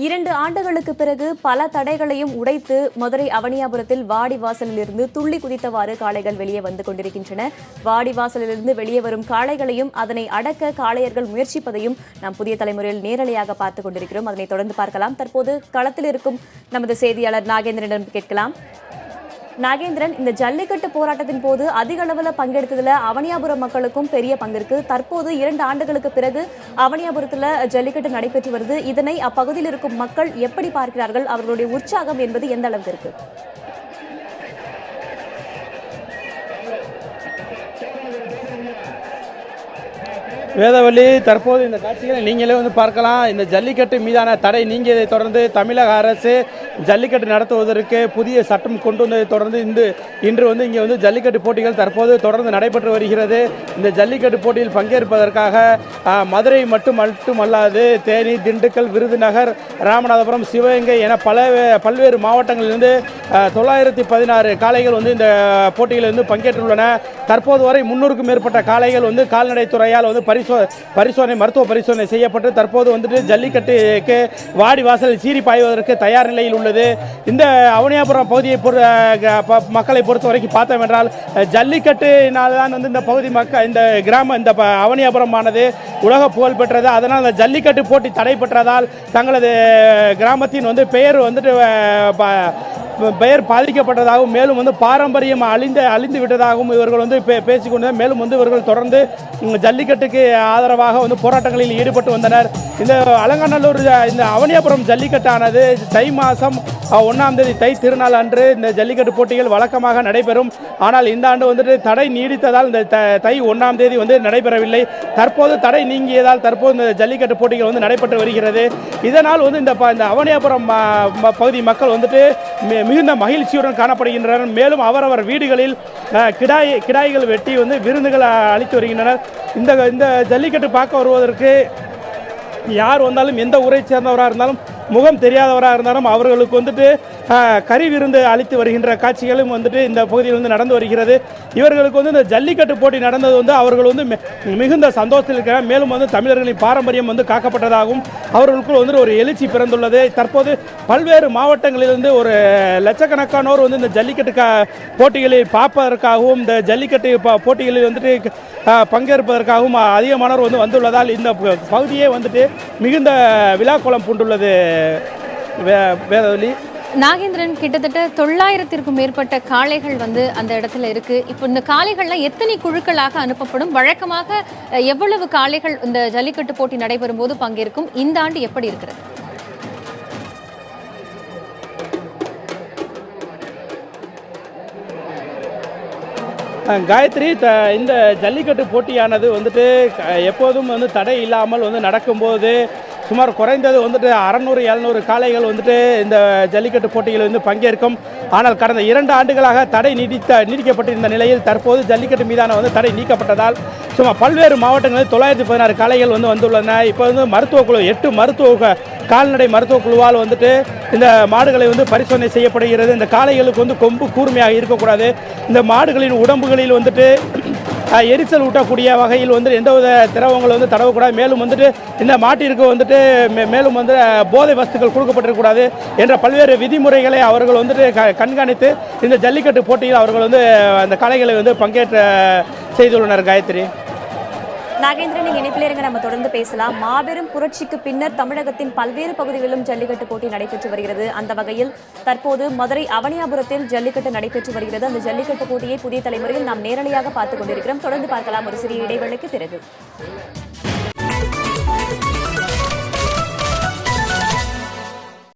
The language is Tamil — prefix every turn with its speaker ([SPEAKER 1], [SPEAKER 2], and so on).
[SPEAKER 1] 2 ஆண்டுகளுக்கு பிறகு பல தடைகளையும் உடைத்து மதுரை அவனியாபுரத்தில் வாடிவாசலிலிருந்து துள்ளி குதித்தவாறு காளைகள் வெளியே வந்து கொண்டிருக்கின்றன. வாடிவாசலிலிருந்து வெளியே வரும் காளைகளையும் அதனை அடக்க காளையர்கள் முயற்சிப்பதையும் நாம் புதிய தலைமுறையில் நேரலையாக பார்த்துக் கொண்டிருக்கிறோம். அதனை தொடர்ந்து பார்க்கலாம். தற்போது களத்தில் இருக்கும் நமது செய்தியாளர் நாகேந்திரனிடம் கேட்கலாம். நாகேந்திரன், இந்த ஜல்லிக்கட்டு போராட்டத்தின் போது அதிக அளவில் பங்கெடுத்ததுல அவனியாபுரம் மக்களுக்கும் பெரிய பங்கு இருக்கு. தற்போது 2 ஆண்டுகளுக்கு பிறகு அவனியாபுரத்துல ஜல்லிக்கட்டு நடைபெற்று வருது. இதனை அப்பகுதியில் இருக்கும் மக்கள் எப்படி பார்க்கிறார்கள்? அவர்களுடைய உற்சாகம் என்பது எந்த அளவுக்கு இருக்கு?
[SPEAKER 2] வேதவள்ளி, தற்போது இந்த காட்சிகளை நீங்களே பார்க்கலாம். இந்த ஜல்லிக்கட்டு மீதான தடை நீங்கியதை தொடர்ந்து தமிழக அரசு ஜல்லிக்கட்டு நடத்துவதற்கு புதிய சட்டம் கொண்டு வந்ததை தொடர்ந்து இன்று இங்கே ஜல்லிக்கட்டு போட்டிகள் தற்போது தொடர்ந்து நடைபெற்று வருகிறது. இந்த ஜல்லிக்கட்டு போட்டியில் பங்கேற்பதற்காக மதுரை மட்டுமல்லாது தேனி, திண்டுக்கல், விருதுநகர், ராமநாதபுரம், சிவகங்கை என பல்வேறு மாவட்டங்களிலிருந்து 916 காளைகள் இந்த போட்டிகளில் பங்கேற்றுள்ளன. தற்போது வரை 300க்கும் மேற்பட்ட காளைகள் கால்நடைத்துறையால் மருத்துவ பரிசோதனை செய்யப்பட்டு தற்போது ஜல்லிக்கட்டுக்கு வாடிவாசல் சீறி பாய்வதற்கு தயார் நிலையில் உள்ளது. இந்த அவனியாபுரம் பகுதியை மக்களை பொறுத்த வரைக்கும் பார்த்தோம் என்றால் ஜல்லிக்கட்டுனால தான் இந்த பகுதி மக்கள் இந்த அவனியாபுரமானது உலக புகழ் பெற்றது. அதனால் இந்த ஜல்லிக்கட்டு போட்டி தடைபெற்றதால் தங்களது கிராமத்தின் பெயர் பாதிக்கப்பட்டதாகவும் மேலும் பாரம்பரியம் அழிந்து விட்டதாகவும் இவர்கள் பேசிக்கொண்டு மேலும் இவர்கள் தொடர்ந்து ஜல்லிக்கட்டுக்கு ஆதரவாக போராட்டங்களில் ஈடுபட்டு வந்தனர். இந்த அலங்காநல்லூர் இந்த அவனியாபுரம் ஜல்லிக்கட்டானது தை மாதம் 1ஆம் தேதி தை திருநாள் அன்று இந்த ஜல்லிக்கட்டு போட்டிகள் வழக்கமாக நடைபெறும். ஆனால் இந்த ஆண்டு தடை நீடித்ததால் இந்த தை 1ஆம் தேதி நடைபெறவில்லை. தற்போது தடை நீங்கியதால் தற்போது இந்த ஜல்லிக்கட்டு போட்டிகள் நடைபெற்று வருகிறது. இதனால் இந்த அவனியாபுரம் பகுதி மக்கள் மிகுந்த மகிழ்ச்சியுடன் காணப்படுகின்றனர். மேலும் அவரவர் வீடுகளில் கிடாய்கள் வெட்டி விருந்துகள் அளித்து வருகின்றனர். இந்த ஜல்லிக்கட்டு பார்க்க வருவதற்கு யார் வந்தாலும் எந்த ஊரை சேர்ந்தவராக இருந்தாலும் முகம் தெரியாதவராக இருந்தாலும் அவர்களுக்கு கறி விருந்து அளித்து வருகின்ற காட்சிகளும் இந்த பகுதியில் நடந்து வருகிறது. இவர்களுக்கு இந்த ஜல்லிக்கட்டு போட்டி நடந்தது அவர்கள் மிகுந்த சந்தோஷத்தில் இருக்கிறார். மேலும் தமிழர்களின் பாரம்பரியம் காக்கப்பட்டதாகவும் அவர்களுக்குள் ஒரு எழுச்சி பிறந்துள்ளது. தற்போது பல்வேறு மாவட்டங்களிலிருந்து ஒரு லட்சக்கணக்கானோர் இந்த ஜல்லிக்கட்டு போட்டிகளை பார்ப்பதற்காகவும் இந்த ஜல்லிக்கட்டு போட்டிகளில் பங்கேற்பதற்காகவும் அதிகமானோர் வந்துள்ளதால் இந்த பகுதியே மிகுந்த விழாக்கோலம் பூண்டுள்ளது. வேதவள்ளி,
[SPEAKER 3] நாகேந்திரன், கிட்டத்தட்ட 900க்கும் மேற்பட்ட காளைகள் அந்த இடத்துல இருக்கு. இப்போ இந்த காளைகள்லாம் எத்தனை குழுக்களாக அனுப்பப்படும்? வழக்கமாக எவ்வளவு காளைகள் இந்த ஜல்லிக்கட்டு போட்டி நடைபெறும் போது பங்கேற்கும்? இந்த ஆண்டு எப்படி இருக்கிறது?
[SPEAKER 2] காயத்ரி, இந்த ஜல்லிக்கட்டு போட்டியானது எப்போதும் தடை இல்லாமல் நடக்கும்போது சுமார் குறைந்தது 600-700 காளைகள் இந்த ஜல்லிக்கட்டு போட்டியில் பங்கேற்கும். ஆனால் கடந்த 2 ஆண்டுகளாக தடை நீடிக்கப்பட்டிருந்த நிலையில் தற்போது ஜல்லிக்கட்டு மீதான தடை நீக்கப்பட்டதால் சுமார் பல்வேறு மாவட்டங்களில் 916 காளைகள் வந்துள்ளன. இப்போ மருத்துவ குழு 8 கால்நடை மருத்துவ குழுவால் இந்த மாடுகளை பரிசோதனை செய்யப்படுகிறது. இந்த காளைகளுக்கு கொம்பு கூர்மையாக இருக்கக்கூடாது. இந்த மாடுகளின் உடம்புகளில் எரிச்சல் ஊட்டக்கூடிய வகையில் எந்தவித திரவங்கள் தடவக்கூடாது. மேலும் இந்த மாட்டிற்கு மேலும் போதை வஸ்துக்கள் கொடுக்கப்பட்டிருக்கக்கூடாது என்ற பல்வேறு விதிமுறைகளை அவர்கள் கண்காணித்து இந்த ஜல்லிக்கட்டு போட்டியில் அவர்கள் அந்த காளைகளை பங்கேற்ற செய்துள்ளனர். காயத்ரி,
[SPEAKER 1] நாகேந்திரன், நீங்க இணைப்பில் இருங்க, நம்ம தொடர்ந்து பேசலாம். மாபெரும் புரட்சிக்கு பின்னர் தமிழகத்தின் பல்வேறு பகுதிகளிலும் ஜல்லிக்கட்டு போட்டி நடைபெற்று வருகிறது. அந்த வகையில் தற்போது மதுரை அவனியாபுரத்தில் ஜல்லிக்கட்டு நடைபெற்று வருகிறது. அந்த ஜல்லிக்கட்டு போட்டியை புதிய தலைமுறையில் நாம் நேரலையாக பார்த்துக் கொண்டிருக்கிறோம். தொடர்ந்து பார்க்கலாம் ஒரு சிறிய இடைவேளைக்கு பிறகு.